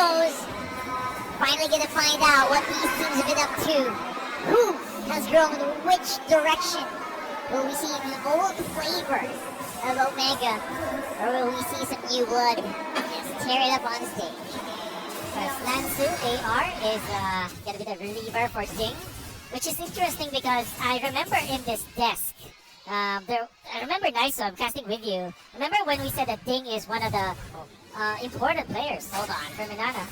EVOS. Finally gonna find out what these teams have been up to. Who has grown which direction? Will we see the old flavor of Omega, or will we see some new blood just tear it up on the stage? Because Lansu AR is gonna be the reliever for Ding, which is interesting because I remember in this desk, I remember Niso, I'm casting with you. Remember when we said that Ding is one of the important players? Hold on, for Minana.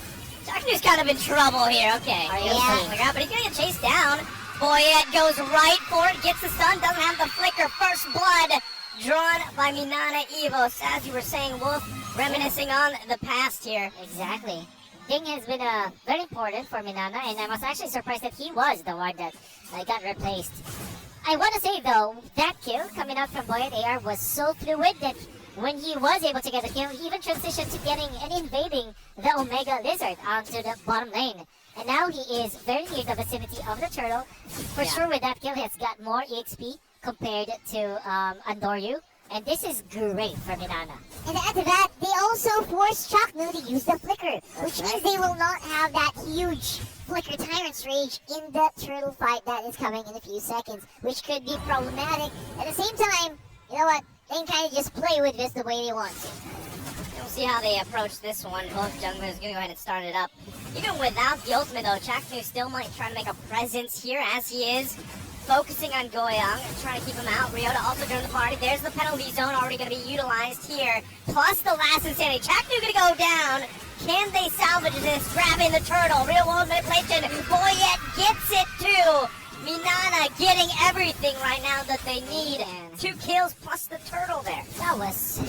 Jacknew's kind of in trouble here. Okay, but he's gonna get chased down. Boyette goes right for it, gets the stun, doesn't have the flicker. First blood drawn by Minana EVOS. As you were saying, Wolf, reminiscing on the past here. Exactly. Ding has been very important for Minana, and I was actually surprised that he was the one that got replaced. I want to say though, that kill coming out from Boyette AR was so fluid that when he was able to get the kill, he even transitioned to getting and invading the Omega Lizard onto the bottom lane. And now he is very near the vicinity of the turtle. For sure with that kill, he has got more EXP compared to Andoryu. And this is great for Minana. And add to that, they also forced Chaknu to use the flicker, which means they will not have that huge flicker Tyrant's Rage in the turtle fight that is coming in a few seconds, which could be problematic. At the same time, you know what? They can kind of just play with this the way they want to. We'll see how they approach this one. Both junglers gonna go ahead and start it up. Even without the ultimate though, Chaknu still might try to make a presence here as he is focusing on Goyang and trying to keep him out. Ryota also joined the party. There's the penalty zone already going to be utilized here. Plus the last insanity. Chaknu going to go down. Can they salvage this? Grabbing the turtle. Real world manipulation. Boyette gets it too. Minana getting everything right now that they need. 2 kills plus the turtle there. That was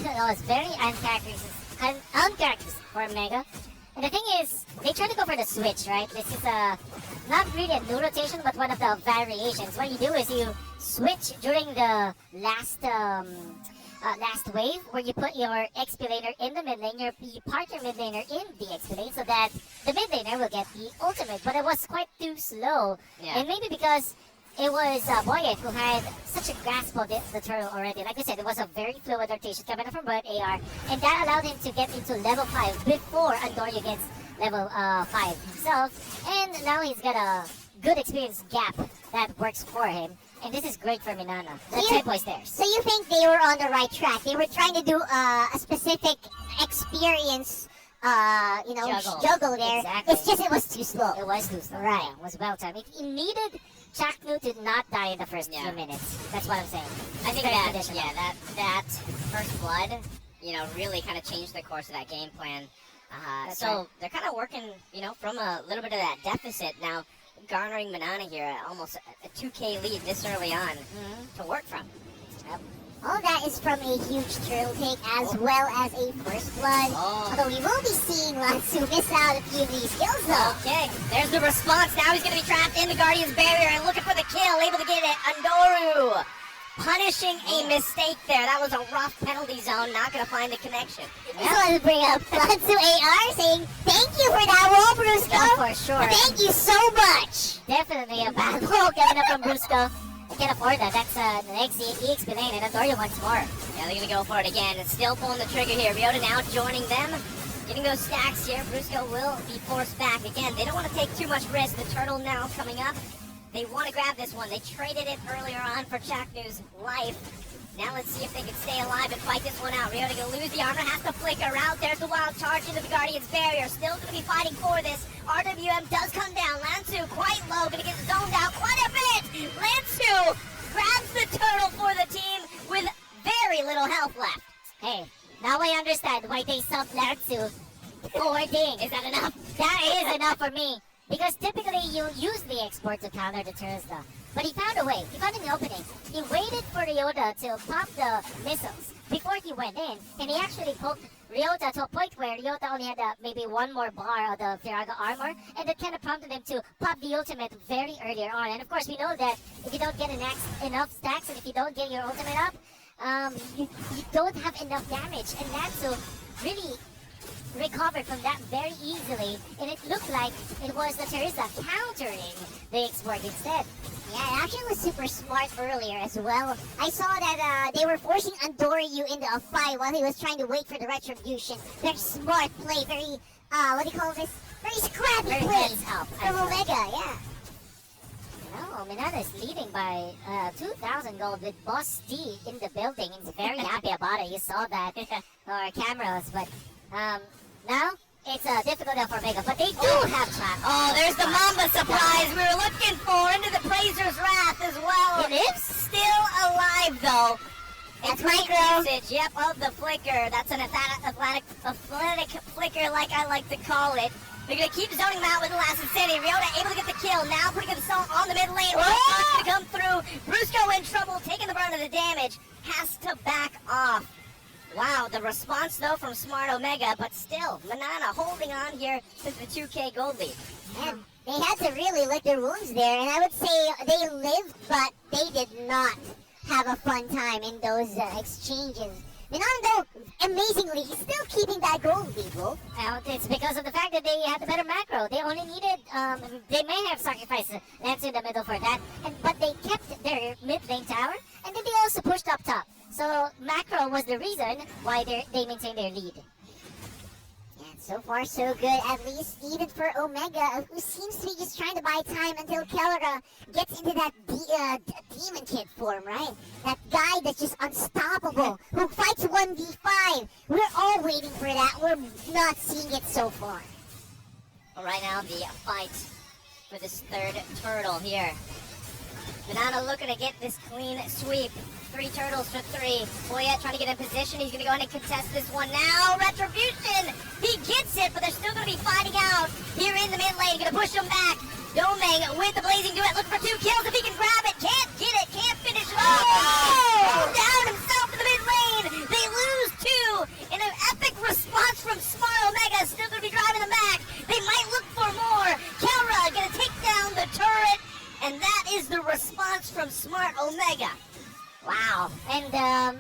very uncharacteristic for Mega. And the thing is, they try to go for the switch, right? This is not really a new rotation, but one of the variations. What you do is you switch during the last wave, where you put your XP laner in the mid lane, you park your mid laner in the XP lane, so that the mid laner will get the ultimate. But it was quite too slow, and maybe because it was Boyette who had such a grasp of the turtle already. Like I said, it was a very fluid rotation coming from Boyette AR, and that allowed him to get into level 5 before Andoryu gets level 5 himself. And now he's got a good experience gap that works for him. And this is great for Minana. The tempo is there. So you think they were on the right track? They were trying to do a specific experience juggle there. Exactly. It's just it was too slow. It was too slow. Right. Yeah, it was well timed. It needed Chaknu to not die in the first few minutes. That's what I'm saying. I think that first blood, really kind of changed the course of that game plan. So they're kind of working, from a little bit of that deficit now, garnering Minana here almost a 2K lead this early on to work from. Yep. All that is from a huge turtle take as well as a first blood. Although we will be seeing Lansu miss out a few of these kills though. Okay, there's the response. Now he's going to be trapped in the Guardian's barrier and looking for the kill. Able to get it. Andoru punishing a mistake there. That was a rough penalty zone. Not going to find the connection. I just wanted to bring up Lansu AR saying, thank you for that roll, Brusco. Yeah, for sure. Thank you so much. Definitely a bad roll coming up from Brusco. I can't afford that. That's the next EXP lane, and Andoryu wants more. Yeah, they're going to go for it again. It's still pulling the trigger here. Ryota now joining them. Getting those stacks here. Brusco will be forced back again. They don't want to take too much risk. The turtle now coming up. They want to grab this one. They traded it earlier on for Chaknu's life. Now let's see if they can stay alive and fight this one out. Ryota going to lose the armor. Has to flicker out. There's the wild charge into the Guardian's barrier. Still going to be fighting for this. RWM does come down. Lansu quite low. Going to get zoned out quite a bit. Lansu grabs the turtle for the team with very little health left. Hey, now I understand why they subbed Lansu for Ding. Is that enough? That is enough for me. Because typically you use the export to counter the turtles though. But he found a way. He found an opening. He waited for Ryota to pop the missiles before he went in. And he actually poked Ryota to a point where Ryota only had maybe one more bar of the Firaga armor. And that kind of prompted him to pop the ultimate very earlier on. And of course we know that if you don't get enough stacks and if you don't get your ultimate up, you don't have enough damage. And Lansu really recovered from that very easily, and it looked like it was the Teresa countering the export instead. Yeah, it actually was super smart earlier as well. I saw that they were forcing Andoryu into a fight while he was trying to wait for the retribution. Very smart play, very what do you call this? Very scrappy Very play heads up. from Omega, yeah. No, Minana is leading by 2,000 gold with Boss D in the building. He's very happy about it. You saw that on our cameras. But now it's difficult for Omega. But they do have trap. Oh, there's the Mamba surprise we were looking for into the Blazer's Wrath as well. It is? Still alive though. That's Great micro. usage, yep, of the flicker. That's an athletic flicker, like I like to call it. They're going to keep zoning him out with the last Insanity. Ryota able to get the kill. Now putting himself on the mid lane. What's going to come through? Brusco in trouble, taking the brunt of the damage. Has to back off. Wow, the response though from Smart Omega, but still, Minana holding on here to the 2K gold lead. And they had to really lick their wounds there, and I would say they lived, but they did not have a fun time in those exchanges. Minana, though, amazingly, he's still keeping that gold lead, Wolf. It's because of the fact that they had the better macro. They only needed, they may have sacrificed Lance in the middle for that, but they kept their mid lane tower, and then they also pushed up top. So macro was the reason why they maintained their lead. And so far, so good, at least even for Omega, who seems to be just trying to buy time until Kelra gets into that Demon Kid form, right? That guy that's just unstoppable, who fights 1v5. We're all waiting for that. We're not seeing it so far. Well, right now, the fight for this third turtle here. Minana looking to get this clean sweep. 3 turtles for 3. Poyet trying to get in position. He's going to go ahead and contest this one now. Retribution! He gets it, but they're still going to be fighting out here in the mid lane. Going to push them back. Domeng with the blazing duet. Looking for 2 kills. If he can grab it, can't get it, can't finish it off. Oh! Down himself in the mid lane. They lose 2 in an epic response from Smart Omega. Still going to be driving them back. They might look for more. Kelra going to take down the turret. And that is the response from Smart Omega. Wow. And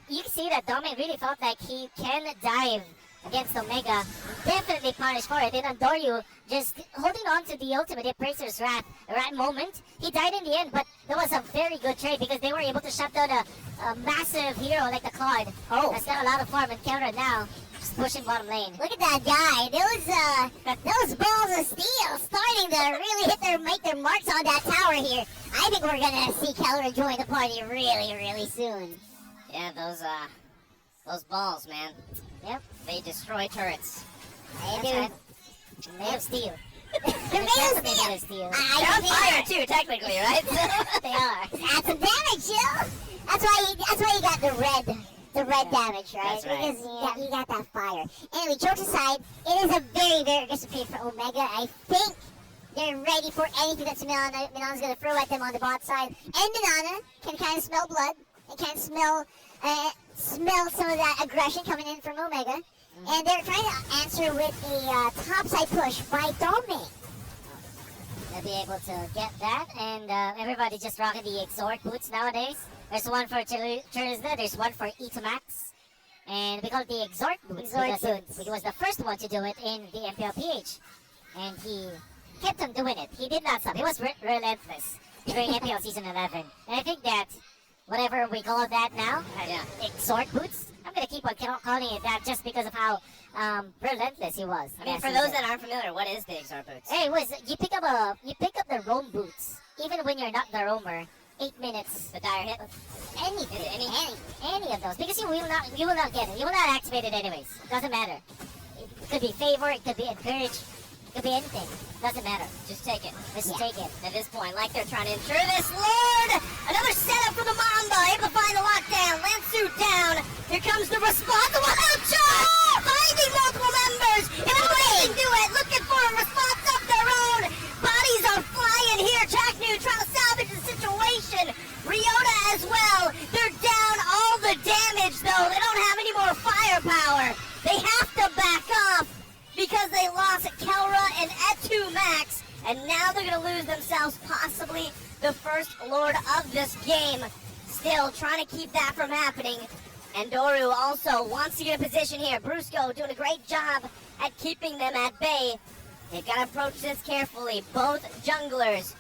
you can see that Dominic really felt like he can dive against Omega. Definitely punished for it. And Andoryu just holding on to the ultimate Appraiser's Wrath right moment. He died in the end, but that was a very good trade because they were able to shut down a massive hero like the Claude. Oh. That's got a lot of farm and counter now. Just pushing bottom lane. Look at that guy. Those balls of steel starting to really make their marks on that tower here. I think we're gonna see Kelra join the party really soon. Yeah, those balls, man. Yep. They destroy turrets. They do. Made of steel. They're made of Definitely steel. made of steel. They're on fire too, technically, right? They are. Add some damage, yo. That's why you got the red damage, right? That's right. Because you got that fire. Anyway, jokes aside, it is a very aggressive play for Omega. I think they're ready for anything that Minana's gonna throw at them on the bot side. And Minana can kind of smell blood. They can smell some of that aggression coming in from Omega. And they're trying to answer with a topside push by Dominic. They'll be able to get that, and everybody just rocking the Exort boots nowadays. There's one for Terus, there's one for E2Max. And we call it the Exort boots because he was the first one to do it in the MPL PH. And he kept on doing it. He did not stop. He was relentless during MPL Season 11. And I think that whatever we call that now, Exort boots, I'm going to keep on calling it that just because of how relentless he was. I mean, for those that aren't familiar, what is the Exort boots? Hey, you pick up the roam boots, even when you're not the roamer. 8 minutes. The dire hit? Any of those, because you will not get it. You will not activate it anyways. It doesn't matter. It could be favor, it could be encourage, it could be anything. Doesn't matter. Just take it. Just take it. At this point, like they're trying to ensure this. Lord! Another setup for the Mamba. Able to find the lockdown. Lansu down. Here comes the response. The one out shot! Finding multiple members. In a blazing duet. Looking for a response of their own. Bodies are flying here. Chaknu trying to salvage the situation. Ryota as well. They're down all the damage, though. They don't have any more firepower. They have to back off because they lost Kelra and E2Max. And now they're going to lose themselves possibly the first Lord of this game. Still trying to keep that from happening. And Doru also wants to get in position here. Brusco doing a great job at keeping them at bay. They've got to approach this carefully. Both junglers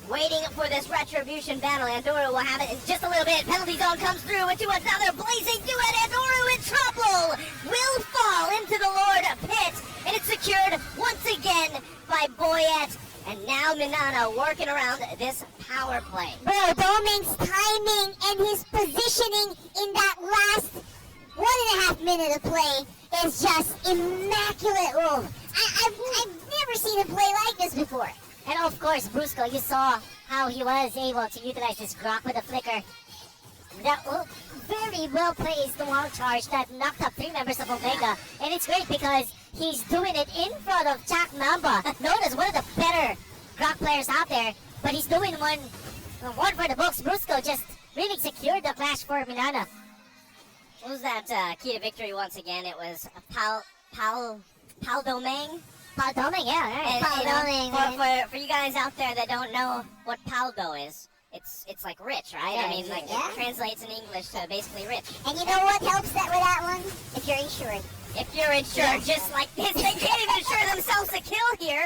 waiting for this retribution battle. Andoru will have it in just a little bit. Penalty zone comes through into another blazing duet. Andoru in trouble. Will fall into the Lord Pit, and it's secured once again by Boyette. And now Minana working around this power play. Bro, Doming's timing and his positioning in that last 1.5 minute of play is just immaculate. Oh, I've never seen him play like this before. And of course, Brusco, you saw how he was able to utilize this Grok with a flicker. That very well placed wall charge that knocked up 3 members of Omega. And it's great because he's doing it in front of Jack Mamba, known as one of the better Grok players out there. But he's doing one for the books. Brusco just really secured the clash for Minana. What was that key to victory once again? It was Pal Domain. Paldoming, yeah, right. Paldoming, for you guys out there that don't know what Paldo is, it's like rich, right? Yeah, I mean, like yeah. it translates in English to basically rich. And you know what helps that with that one? If you're insured. If you're insured just like this, they can't even insure themselves a kill here.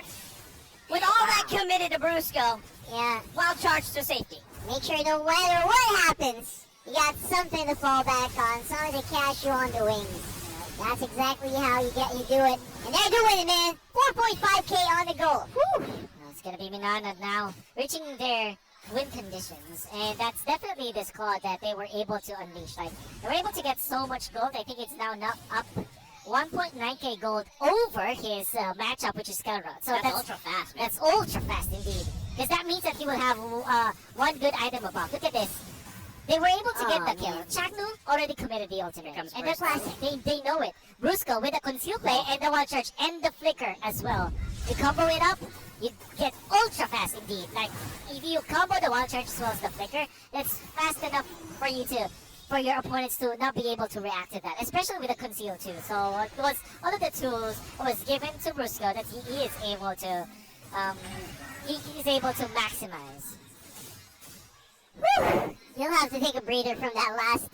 With all that committed to Brusco, Yeah. wild charge to safety. Make sure no matter what happens, you got something to fall back on, something to catch you on the wings. That's exactly how you do it. And they're doing it, man. 4.5K on the goal. Whew. It's gonna be Minana now reaching their win conditions, and that's definitely this claw that they were able to unleash. Like, they were able to get so much gold. I think it's now up 1.9K gold over his matchup, which is Kelra. So That's ultra fast, man. That's ultra fast indeed, because that means that he will have one good item above. Look at this. They were able to get the kill. man. Chaknu already committed the ultimate. comes And first. that's why they know it. Brusco with the conceal play and the wild charge and the flicker as well. You combo it up, you get ultra fast indeed. Like, if you combo the wild charge as well as the flicker, that's fast enough for your opponents to not be able to react to that, especially with the conceal too. So it was one of the tools was given to Brusco that he is able to maximize. Whew. You'll have to take a breather from that last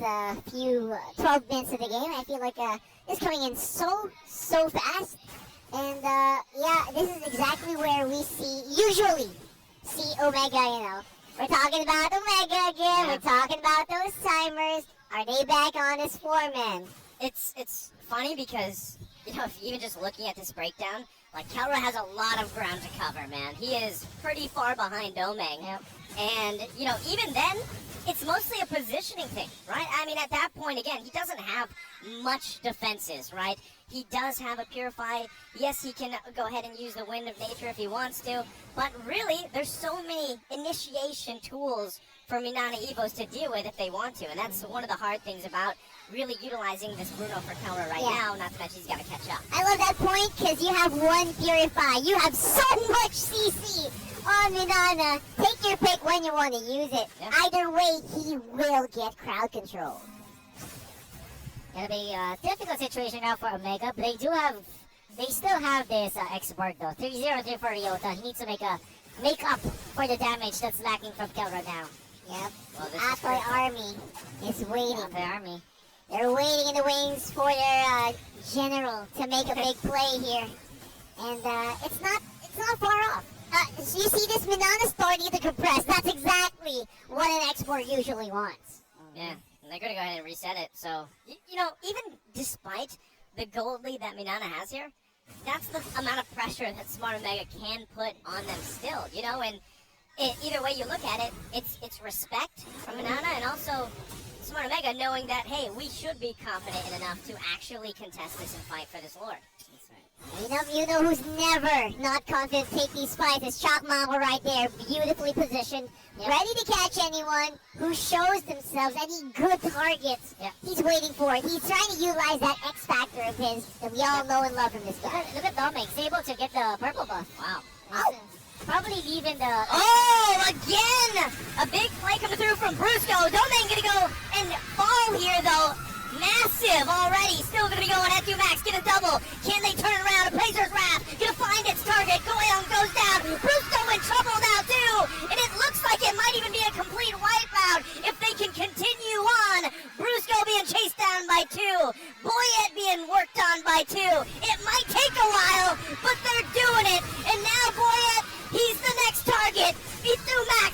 few 12 minutes of the game. I feel like it's coming in so fast. And yeah, this is exactly where we usually see Omega, you know. We're talking about Omega again. Yeah. We're talking about those timers. Are they back on this floor, man? It's funny because, you know, if even just looking at this breakdown, like Kelra has a lot of ground to cover, man. He is pretty far behind Domeng. Yep. And, you know, even then, it's mostly a positioning thing, right? I mean, at that point, again, he doesn't have much defenses, right? He does have a Purify. Yes, he can go ahead and use the Wind of Nature if he wants to. But really, there's so many initiation tools for Minana EVOS to deal with if they want to. And that's one of the hard things about really utilizing this Bruno for Kelra right Yeah. now, not to mention he's got to catch up. I love that point because you have one Purify. You have so much CC on Minana. Take your pick when you want to use it. Yeah. Either way, he will get crowd control. Gonna be a difficult situation now for Omega, but they still have this X-Borg though. 3-0-3 for Ryota. He needs to make up for the damage that's lacking from Kelra now. Yep. Well, this is Apple critical. Army is waiting. Yeah, the army. They're waiting in the wings for their general to make a big play here, and it's not far off. So you see this Minana starting to compress. That's exactly what an export usually wants. Yeah, and they're going to go ahead and reset it. So, you know, even despite the gold lead that Minana has here, that's the amount of pressure that Smart Omega can put on them still, you know, and either way you look at it, it's respect from Minana and also Smart Omega knowing that, hey, we should be confident enough to actually contest this and fight for this Lord. You know who's never not confident to take these fights is Chalk Mamba right there, beautifully positioned, ready to catch anyone who shows themselves, any good targets. Yeah. He's waiting for it. He's trying to utilize that X factor of his that we all know and love from this guy. Look at Dominic. He's able to get the purple buff. Wow. Oh. Probably leaving the... Oh, again! A big play coming through from Brusco. Domain gonna go and fall here, though. Massive already. Still gonna be going at 2 max. Get a double. Can they turn around? A Blazer's Wrath. Gonna find its target. Goyon goes down. Brusco in trouble now, too. And it looks like it might even be a complete wipeout if they can continue on. Brusco being chased down by 2. Boyette being worked on by 2. It might take a while, but they're doing it. And now Boyette, he's the next target. He threw max.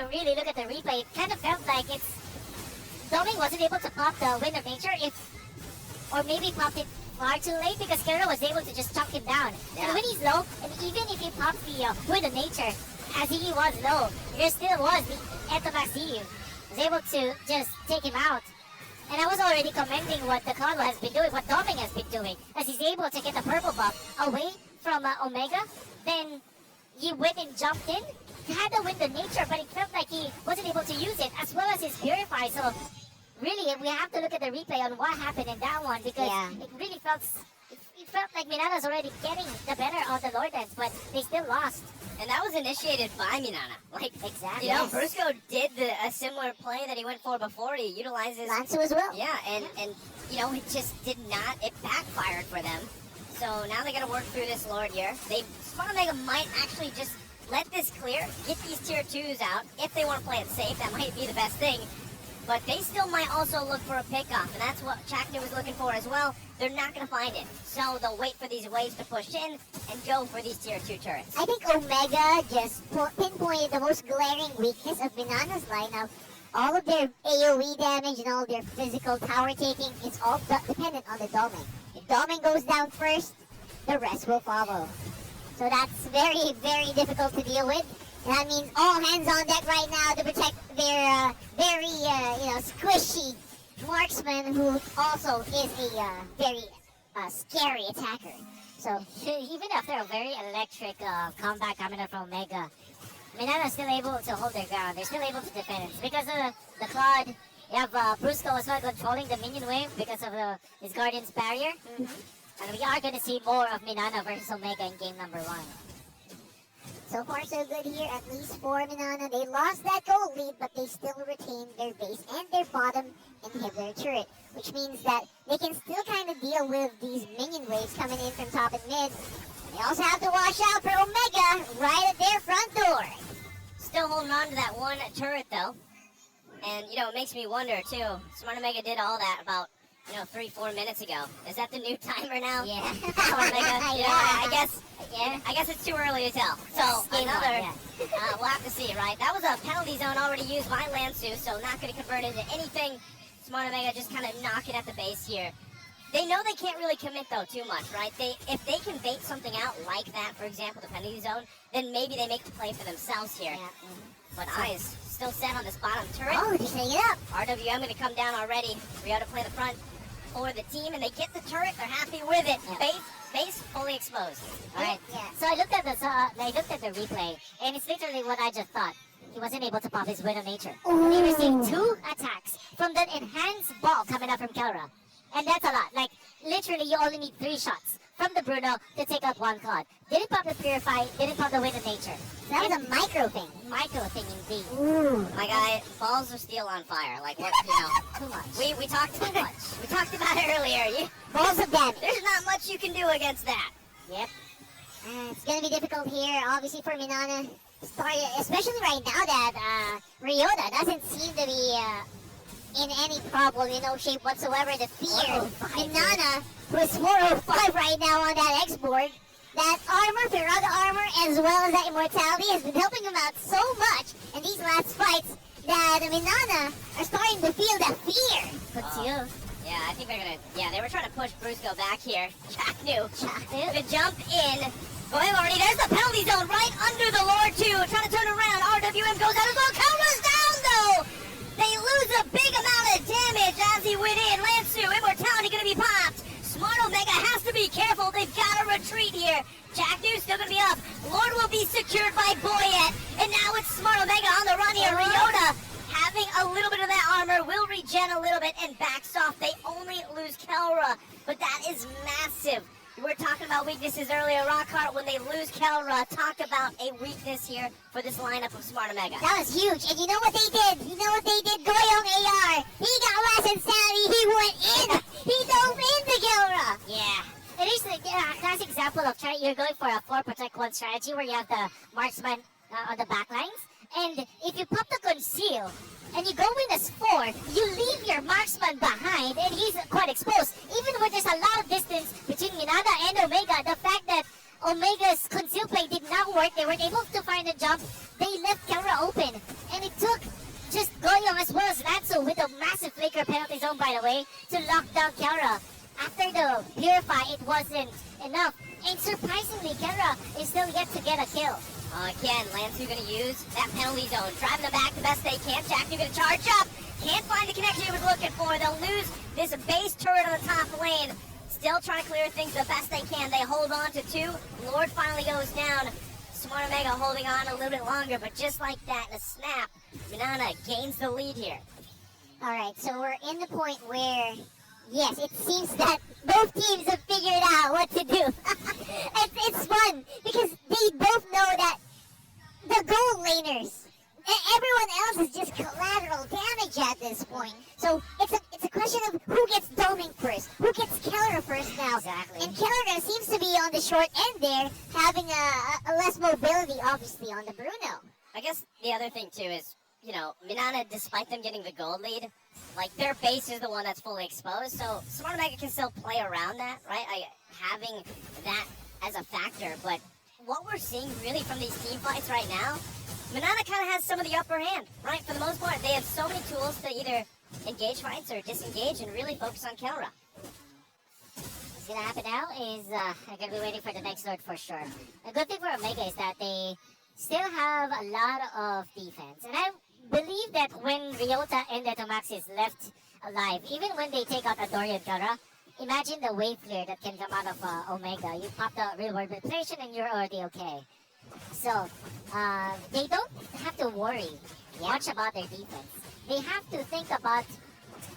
really look at the replay, it kind of felt like Doming wasn't able to pop the Wind of Nature or maybe popped it far too late because Kero was able to just chunk him down. Yeah. And when he's low, and even if he pops the Wind of Nature, as he was low, there still was the Etomaxiu was able to just take him out. And I was already commending what the Carlo has been doing, what Doming has been doing, as he's able to get the purple buff away from Omega. Then he went and jumped in. He had the Wind of Nature, but it felt like he wasn't able to use it, as well as his Purify. So really, we have to look at the replay on what happened in that one, because it really felt like Minana's already getting the better of the Lordens, but they still lost. And that was initiated by Minana. Like, Exactly. you know, Brusco did a similar play that he went for before. He utilizes... Lansu as well. Yeah, and you know, it just did not... It backfired for them. So now they got to work through this Lord here. Smart Omega might actually just let this clear, get these tier 2s out. If they want to play it safe, that might be the best thing. But they still might also look for a pickoff, and that's what Chaknu was looking for as well. They're not going to find it. So they'll wait for these waves to push in and go for these tier 2 turrets. I think Omega just pinpointed the most glaring weakness of Minana's lineup. All of their AoE damage and all their physical tower taking is all dependent on the Doming. If Doming goes down first, the rest will follow. So that's very, very difficult to deal with. And that means all hands on deck right now to protect their very, squishy marksman, who also is a very scary attacker. So even after a very electric comeback coming up from Omega, Minana's still able to hold their ground. They're still able to defend. It's because of the Claude. You have Brusco as well controlling the minion wave because of his Guardian's barrier. And we are going to see more of Minana versus Omega in game number 1. so far so good here, at least for Minana. They lost that gold lead, but they still retain their base and their bottom inhibitor turret, which means that they can still kind of deal with these minion waves coming in from top and mid. They also have to watch out for Omega right at their front door. Still holding on to that one turret though. And you know, it makes me wonder too. Smart Omega did all that about 3-4 minutes ago. Is that the new timer now? Yeah. Smart Omega. I guess it's too early to tell. So another, we'll have to see, right? That was a penalty zone already used by Lansu, so not going to convert into anything. Smart Omega just kind of knocking at the base here. They know they can't really commit though too much, right? If they can bait something out like that, for example, the penalty zone, then maybe they make the play for themselves here. Yeah. But Eyes still set on this bottom turret. Oh, just setting it up. RWM going to come down already. Rio to play the front for the team, and they get the turret. They're happy with it. Base fully exposed. All right. Yeah. So I looked at the replay, and it's literally what I just thought. He wasn't able to pop his Wind of Nature. He received 2 attacks from that enhanced ball coming up from Kelra. And that's a lot. Like, literally, you only need 3 shots from the Bruno to take out 1 Claude. Didn't pop the Purify, didn't pop the Wind of Nature. That was a micro thing. Micro thing indeed. Ooh. My guy, balls of steel on fire. Like, what, Too much. We talked about it. We talked about it earlier. Balls of damage. There's not much you can do against that. Yep. It's going to be difficult here, obviously, for Minana. Especially right now that Ryota doesn't seem to be in any problem, in no shape whatsoever. The fear, Minana, who is 405 right now on that X-board, that armor, Pirata armor, as well as that immortality has been helping him out so much in these last fights that Minana are starting to feel that fear. Couture. Yeah, I think they're gonna. Yeah, they were trying to push Brusco back here. Chaknu to jump in. Going already. There's the penalty zone right under the Lord too. Trying to turn around. RWM goes out as well. Kelra's down though. They lose a big amount of damage as he went in. Lansu, immortality gonna be popped. Smart Omega has to be careful. They've got to retreat here. Chaknu's still gonna be up. Lord will be secured by Boyet, and now it's Smart Omega on the run here. Ryota having a little bit of that armor, will regen a little bit and backs off. They only lose Kelra, but that is massive. We were talking about weaknesses earlier. Rockhart, when they lose Kelra, talk about a weakness here for this lineup of Smart Omega. That was huge. And you know what they did? Goyong AR. He got less insanity. He went in. He dove into Kelra. Yeah. It is a classic example of you're going for a 4 protect 1 strategy where you have the marksman on the back lines. And if you pop the conceal and you go in as 4, you leave your marksman behind and he's quite exposed. Even when there's a lot of distance between Minana and Omega, the fact that Omega's conceal play did not work, they weren't able to find a jump, they left Kelra open. And it Dome, by the way, to lock down Kelra. After the Purify, it wasn't enough. And surprisingly, Kelra is still yet to get a kill. Again, Lansu gonna use that penalty zone, driving them back the best they can. Jackson gonna charge up. Can't find the connection he was looking for. They'll lose this base turret on the top lane. Still trying to clear things the best they can. They hold on to 2. Lord finally goes down. Smart Omega holding on a little bit longer, but just like that, in a snap, Minana gains the lead here. All right, so we're in the point where, yes, it seems that both teams have figured out what to do. It's fun because they both know that the gold laners, everyone else is just collateral damage at this point. So it's a question of who gets doming first, who gets Kelra first now. Exactly. And Kelra seems to be on the short end there, having a less mobility, obviously, on the Bruno. I guess the other thing too is, you know, Minana, despite them getting the gold lead, like their base is the one that's fully exposed, so Smart Omega can still play around that, right? Having that as a factor, but what we're seeing really from these team fights right now, Minana kind of has some of the upper hand, right? For the most part, they have so many tools to either engage fights or disengage and really focus on Kelra. What's gonna happen now is I'm gonna be waiting for the next Lord for sure. A good thing for Omega is that they still have a lot of defense, and I believe that when Ryota and Detomax is left alive, even when they take out Adoria and Kelra, imagine the wave clear that can come out of Omega. You pop the real world manipulation and you're already okay. So they don't have to worry much about their defense. They have to think about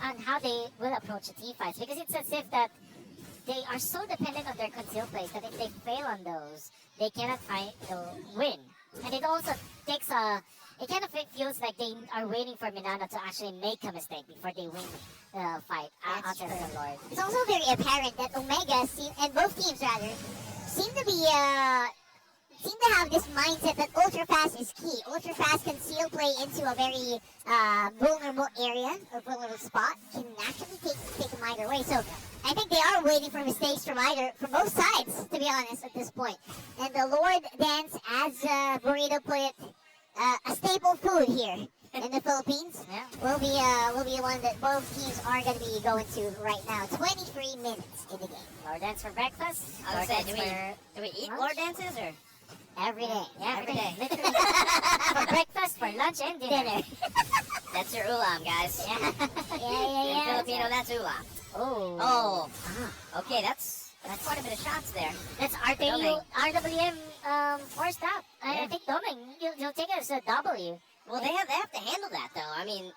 on how they will approach the team fights, because it's as if that they are so dependent on their concealed plays that if they fail on those, they cannot find the win. And it also takes it kind of feels like they are waiting for Minana to actually make a mistake before they win the fight out of the Lord. It's also very apparent that Omega and both teams rather seem to have this mindset that ultra fast is key. Ultra fast conceal play into a very vulnerable area or vulnerable spot can actually take them either way. So I think they are waiting for mistakes from both sides, to be honest, at this point. And the Lord dance, as Burrito put it, a staple food here in the Philippines. Yeah. Will be one that both teams are going to be going to right now. 23 minutes in the game. Lord dance for breakfast. I Lord would say, dance do we eat lunch? Lord dances or? Every day. Every day. Literally. For breakfast, for lunch, and dinner. That's your ulam, guys. Yeah. In Filipino, that's ulam. Oh. Oh. Okay, that's quite a bit of shots there. That's Doming. RWM forced up. I Yeah. think Doming, you'll take it as a W. Well, they have to handle that though. I mean,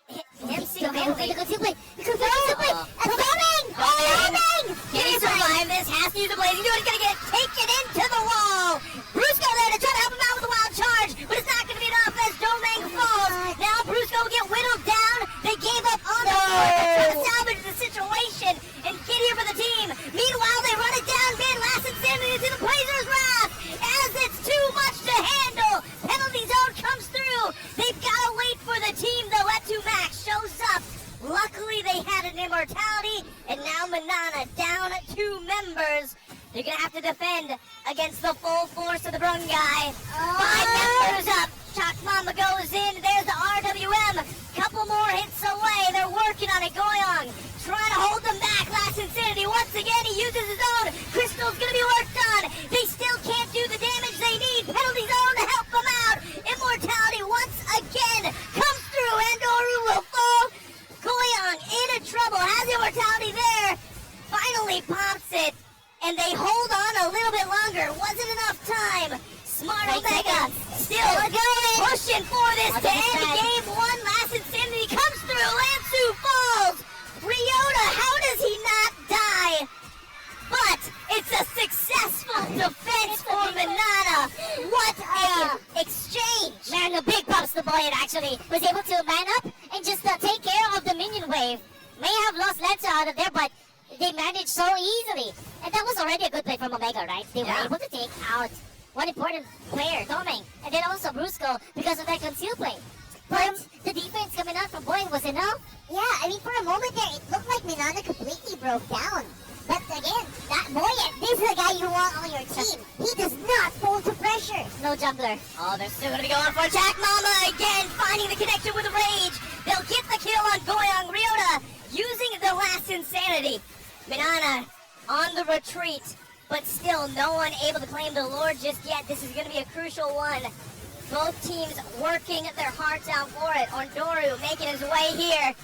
him Doming, single-handedly. the conceal play. The conceal play. Doming! Doming! Can he survive this? Has to use the blazing. He's gonna get taken into the wall. Brusco there to try to help him out with a wild charge, but it's not gonna be enough as Doming falls. Now Brusco will get whittled down. They gave up on the board to try to salvage the situation and get here for the team. Meanwhile, they run it down mid. Last Insanity into the Blazers' wrath as it's too much to handle. Penalty zone comes through. They've got to wait for the team. The Letu Max shows up. Luckily, they had an immortality, and now Minana down 2 members. They're going to have to defend against the full force of the Brungai. 5 members up. Shock Mama goes in. There's the RWM. Couple more hits away. They're working on it. Goyong trying to hold them back. Last Insanity. Once again, he uses his own. Crystal's going to be worked on. They still can't do the damage they need. Penalty zone to help them out. Immortality once again comes through. Andoru will fall. Goyong in trouble. Has immortality there. Finally pops it. And they hold on a little bit longer. Wasn't enough time. Smart Omega still going, pushing for this to end game 1. Last Insanity comes through. Lansu falls. Ryota, how does he not die? But it's a successful defense for Minana. What a exchange. Man, the big props to Boyan actually was able to man up and just take care of the minion wave. May have lost Lancer out of there, but they managed so easily. And that was already a good play from Omega, right? They were able to take out one important player, Doming, and then also Brusco because of that conceal play. But the defense coming out from Boyan was enough. Yeah, I mean, for a moment there, it looked like Minana completely broke down. But again, that Boyan, this is the guy you want on your team. He does not fold to pressure. No jungler. Oh, they're still going to be going for Jack Mama again, finding the connection with the Rage. They'll get the kill on Goyong. Ryota Minana on the retreat, but still no one able to claim the Lord just yet. This is going to be a crucial one. Both teams working their hearts out for it. Ondoru making his way here.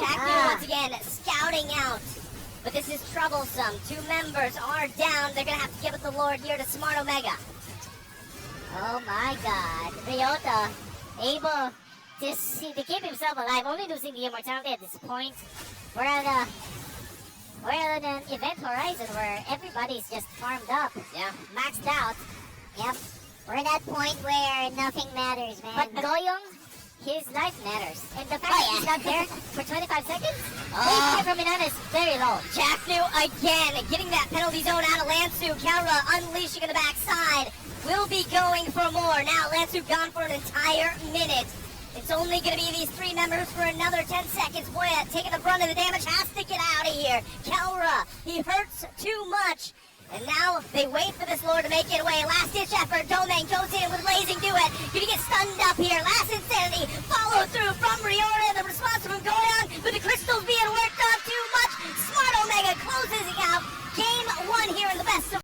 Chaknu once again scouting out. But this is troublesome. 2 members are down. They're going to have to give it the Lord here to Smart Omega. Oh my god. Ryota able to keep himself alive, only losing the immortality at this point. We're at an event horizon where everybody's just farmed up. Yeah. Maxed out. Yep. We're at that point where nothing matters, man. But Goyong, his life matters. And the fact that he's not there for 25 seconds, HP from Minana is very low. Chaknu again getting that penalty zone out of Lansu. Kaura unleashing in the backside. Will be going for more. Now Lansu gone for an entire minute. It's only going to be these 3 members for another 10 seconds. Boya taking the brunt of the damage, has to get out of here. Kaura, he hurts too much. And now they wait for this Lord to make it away. Last ditch effort. Domain goes in with Blazing Do It. Gonna get stunned up here. Last Insanity. Follow through from Riora